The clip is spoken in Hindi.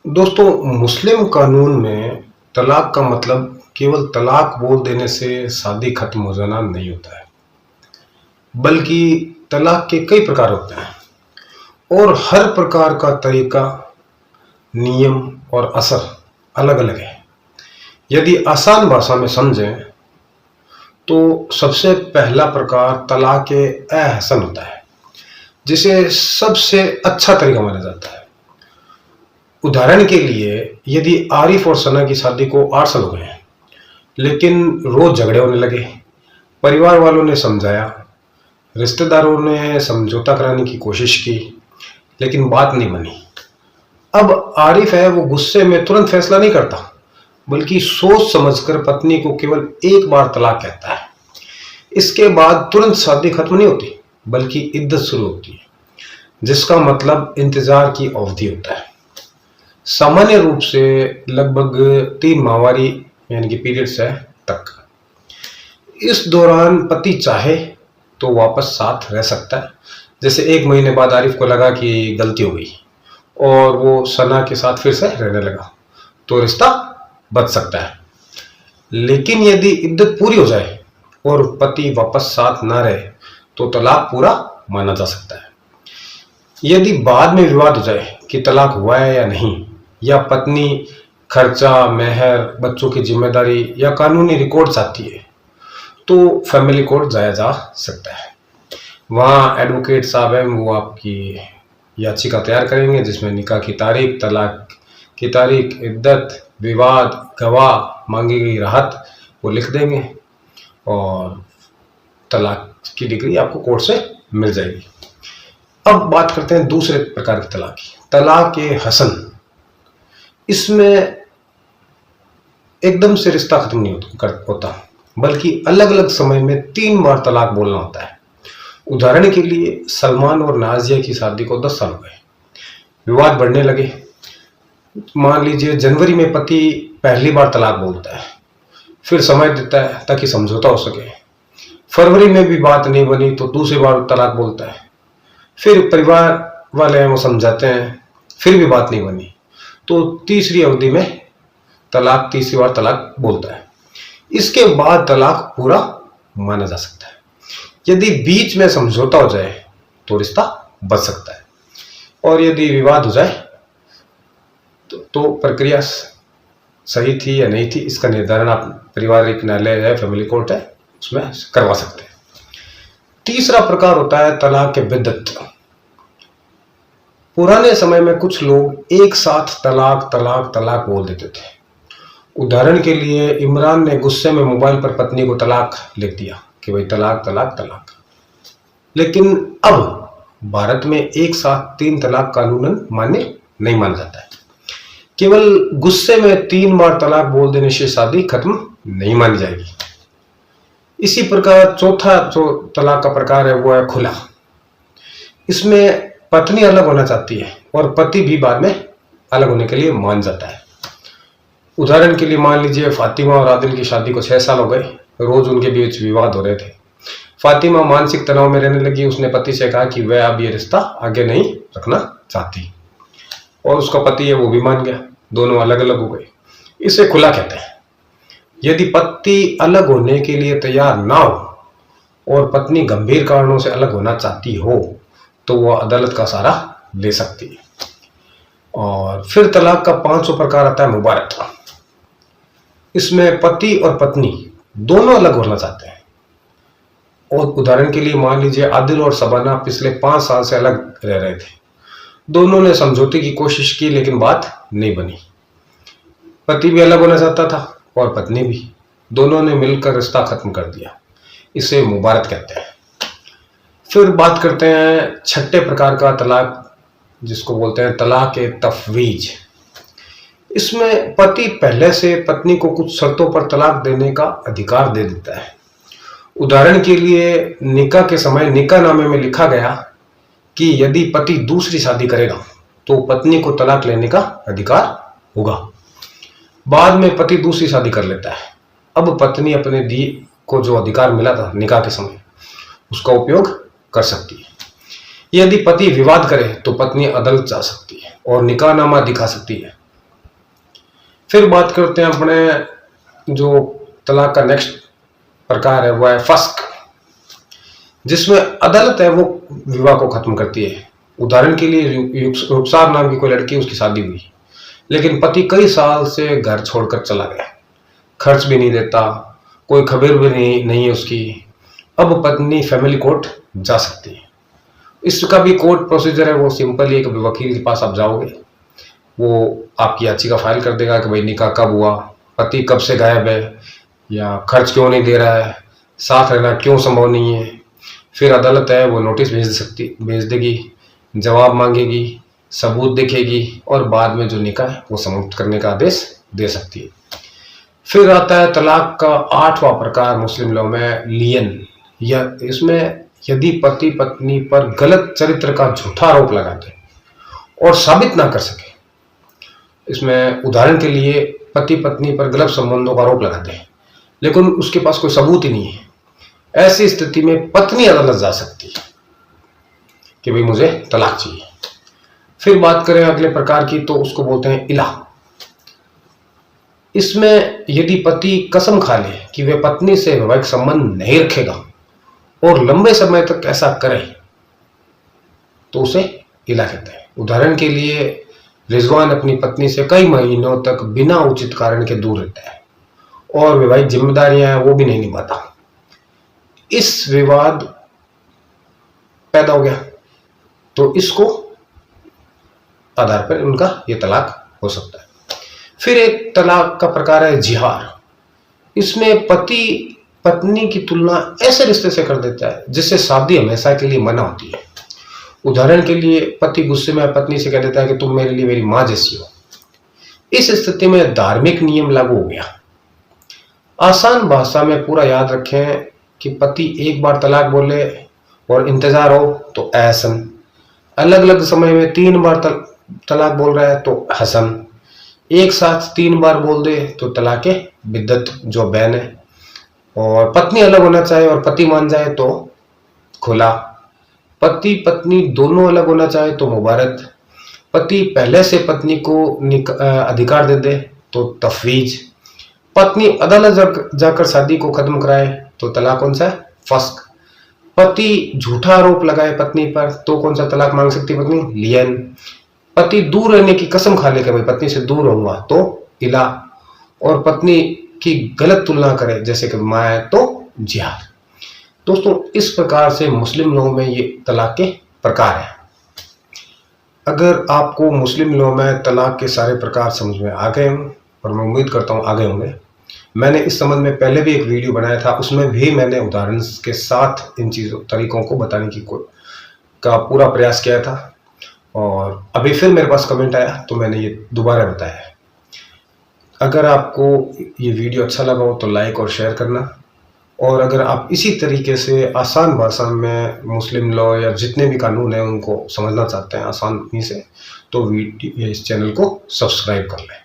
दोस्तों, मुस्लिम कानून में तलाक का मतलब केवल तलाक बोल देने से शादी खत्म हो जाना नहीं होता है, बल्कि तलाक के कई प्रकार होते हैं और हर प्रकार का तरीका, नियम और असर अलग-अलग है। यदि आसान भाषा में समझें तो सबसे पहला प्रकार तलाक ए-हसन होता है, जिसे सबसे अच्छा तरीका माना जाता है। उदाहरण के लिए, यदि आरिफ और सना की शादी को 8 साल हो गए हैं, लेकिन रोज झगड़े होने लगे, परिवार वालों ने समझाया, रिश्तेदारों ने समझौता कराने की कोशिश की, लेकिन बात नहीं बनी। अब आरिफ है, वो गुस्से में तुरंत फैसला नहीं करता, बल्कि सोच समझकर पत्नी को केवल एक बार तलाक कहता है। इसके बाद तुरंत शादी खत्म नहीं होती, बल्कि इद्दत शुरू होती है, जिसका मतलब इंतजार की अवधि होता है। सामान्य रूप से लगभग 3 माहवारी यानी कि पीरियड्स है तक। इस दौरान पति चाहे तो वापस साथ रह सकता है। जैसे 1 महीने बाद आरिफ को लगा कि गलती हो गई और वो सना के साथ फिर से रहने लगा, तो रिश्ता बच सकता है। लेकिन यदि इद्दत पूरी हो जाए और पति वापस साथ ना रहे, तो तलाक पूरा माना जा सकता है। यदि बाद में विवाद हो जाए कि तलाक हुआ है या नहीं, या पत्नी खर्चा, मेहर, बच्चों की जिम्मेदारी या कानूनी रिकॉर्ड चाहती है, तो फैमिली कोर्ट जाया जा सकता है। वहाँ एडवोकेट साहब हैं, वो आपकी याचिका तैयार करेंगे, जिसमें निकाह की तारीख, तलाक की तारीख, इद्दत, विवाद, गवाह, मांगी गई राहत वो लिख देंगे और तलाक की डिग्री आपको कोर्ट से मिल जाएगी। अब बात करते हैं दूसरे प्रकार की तलाक की, तलाक ए हसन। इसमें एकदम से रिश्ता खत्म नहीं होता, बल्कि अलग अलग समय में 3 बार तलाक बोलना होता है। उदाहरण के लिए, सलमान और नाजिया की शादी को 10 साल हो गए, विवाद बढ़ने लगे। मान लीजिए जनवरी में पति पहली बार तलाक बोलता है, फिर समय देता है ताकि समझौता हो सके। फरवरी में भी बात नहीं बनी तो दूसरी बार तलाक बोलता है, फिर परिवार वाले हैं वो समझाते हैं, फिर भी बात नहीं बनी तो तीसरी अवधि में तीसरी बार तलाक बोलता है। इसके बाद तलाक पूरा माना जा सकता है। यदि बीच में समझौता हो जाए तो रिश्ता बच सकता है, और यदि विवाद हो जाए तो प्रक्रिया सही थी या नहीं थी, इसका निर्धारण आप पारिवारिक न्यायालय है, फैमिली कोर्ट है, उसमें करवा सकते हैं। तीसरा प्रकार होता है तलाक के बिद्दत। पुराने समय में कुछ लोग एक साथ तलाक तलाक तलाक बोल देते थे। उदाहरण के लिए, इमरान ने गुस्से में मोबाइल पर पत्नी को तलाक लिख दिया कि भाई तलाक तलाक तलाक। लेकिन अब भारत में एक साथ 3 तलाक कानूनन मान्य नहीं माना जाता है। केवल गुस्से में 3 बार तलाक बोल देने से शादी खत्म नहीं मानी जाएगी। इसी प्रकार चौथा जो तलाक का प्रकार है वो है खुला। इसमें पत्नी अलग होना चाहती है और पति भी बाद में अलग होने के लिए मान जाता है। उदाहरण के लिए, मान लीजिए फातिमा और आदिल की शादी को 6 साल हो गए, रोज उनके बीच विवाद हो रहे थे। फातिमा मानसिक तनाव में रहने लगी। उसने पति से कहा कि वह अब ये रिश्ता आगे नहीं रखना चाहती, और उसका पति है वो भी मान गया। दोनों अलग अलग हो गए। इसे खुला कहते हैं। यदि पति अलग होने के लिए तैयार ना हो और पत्नी गंभीर कारणों से अलग होना चाहती हो, तो वह अदालत का सहारा ले सकती है। और फिर तलाक का 5वां प्रकार आता है मुबारत। इसमें पति और पत्नी दोनों अलग होना चाहते हैं। और उदाहरण के लिए, मान लीजिए आदिल और शबाना पिछले 5 साल से अलग रह रहे थे। दोनों ने समझौते की कोशिश की, लेकिन बात नहीं बनी। पति भी अलग होना चाहता था और पत्नी भी। दोनों ने मिलकर रिश्ता खत्म कर दिया। इसे मुबारत कहते हैं। फिर बात करते हैं 6ठे प्रकार का तलाक, जिसको बोलते हैं तलाक ए तफवीज। इसमें पति पहले से पत्नी को कुछ शर्तों पर तलाक देने का अधिकार दे देता है। उदाहरण के लिए, निकाह के समय निकाहनामे में लिखा गया कि यदि पति दूसरी शादी करेगा तो पत्नी को तलाक लेने का अधिकार होगा। बाद में पति दूसरी शादी कर लेता है। अब पत्नी अपने दी को जो अधिकार मिला था निकाह के समय, उसका उपयोग कर सकती है। यदि पति विवाद करे तो पत्नी अदालत जा सकती है और निकाहनामा दिखा सकती है फिर बात करते हैं अपने जो तलाक का नेक्स्ट प्रकार है, वह है फस्क, जिसमें अदालत है वो विवाह को खत्म करती है। उदाहरण के लिए रुखसार नाम की कोई लड़की, उसकी शादी हुई, लेकिन पति कई साल से घर छोड़कर चला गया, खर्च भी नहीं देता, कोई खबर भी नहीं है उसकी। अब पत्नी फैमिली कोर्ट जा सकती है। इसका भी कोर्ट प्रोसीजर है, वो सिंपल ही, कभी वकील के पास आप जाओगे, वो आपकी याचिका फाइल कर देगा कि भाई निकाह कब हुआ, पति कब से गायब है, या खर्च क्यों नहीं दे रहा है, साथ रहना क्यों संभव नहीं है। फिर अदालत है वो नोटिस भेज देगी, जवाब मांगेगी, सबूत देखेगी, और बाद में जो निकाह है वो समाप्त करने का आदेश दे सकती है। फिर आता है तलाक का 8वां प्रकार मुस्लिम लॉ में, लियन। या इसमें यदि पति पत्नी पर गलत चरित्र का झूठा आरोप लगाते और साबित ना कर सके, इसमें उदाहरण के लिए पति पत्नी पर गलत संबंधों का आरोप लगाते हैं लेकिन उसके पास कोई सबूत ही नहीं है, ऐसी स्थिति में पत्नी अदालत जा सकती है कि भाई मुझे तलाक चाहिए। फिर बात करें अगले प्रकार की, तो उसको बोलते हैं इला। इसमें यदि पति कसम खा ले कि वह पत्नी से वैवाहिक संबंध नहीं रखेगा और लंबे समय तक ऐसा करे, तो उसे इला कहते हैं। उदाहरण के लिए रिजवान अपनी पत्नी से कई महीनों तक बिना उचित कारण के दूर रहता है और वैवाहिक जिम्मेदारियां हैं वो भी नहीं निभाता। इस विवाद पैदा हो गया तो इसको आधार पर उनका ये तलाक हो सकता है। फिर एक तलाक का प्रकार है जिहार। इसमें पति पत्नी की तुलना ऐसे रिश्ते से कर देता है जिससे शादी हमेशा के लिए मना होती है। उदाहरण के लिए पति गुस्से में पत्नी से कह देता है कि तुम मेरे लिए मेरी मां जैसी हो। इस स्थिति में धार्मिक नियम लागू हो गया। आसान भाषा में पूरा याद रखें कि पति एक बार तलाक बोले और इंतजार हो तो एहसन, अलग अलग समय में 3 बार तलाक बोल रहा है तो हसन, एक साथ 3 बार बोल दे तो तलाके बिद्दत जो बैन है, और पत्नी अलग होना चाहे और पति मान जाए तो खुला, पति पत्नी दोनों अलग होना चाहे तो मुबारक, पति पहले से पत्नी को अधिकार दे दे तो तफवीज, पत्नी अदालत जाकर शादी को खत्म कराए तो तलाक कौन सा है, फस्क, पति झूठा आरोप लगाए पत्नी पर तो कौन सा तलाक मांग सकती है पत्नी, लियन, पति दूर रहने की कसम खा ले कि भाई पत्नी से दूर रहूंगा तो इला, और पत्नी की गलत तुलना करे जैसे कि मां है तो जिहाद। दोस्तों इस प्रकार से मुस्लिम लॉ में ये तलाक के प्रकार हैं। अगर आपको मुस्लिम लॉ में तलाक के सारे प्रकार समझ में आ गए हों, और मैं उम्मीद करता हूँ आगे होंगे, मैंने इस संबंध में पहले भी एक वीडियो बनाया था, उसमें भी मैंने उदाहरण के साथ इन चीज़ों तरीकों को बताने की का पूरा प्रयास किया था, और अभी फिर मेरे पास कमेंट आया तो मैंने ये दोबारा बताया। अगर आपको ये वीडियो अच्छा लगा हो तो लाइक और शेयर करना, और अगर आप इसी तरीके से आसान भाषा में मुस्लिम लॉ या जितने भी कानून हैं उनको समझना चाहते हैं आसानी से, तो इस चैनल को सब्सक्राइब कर लें।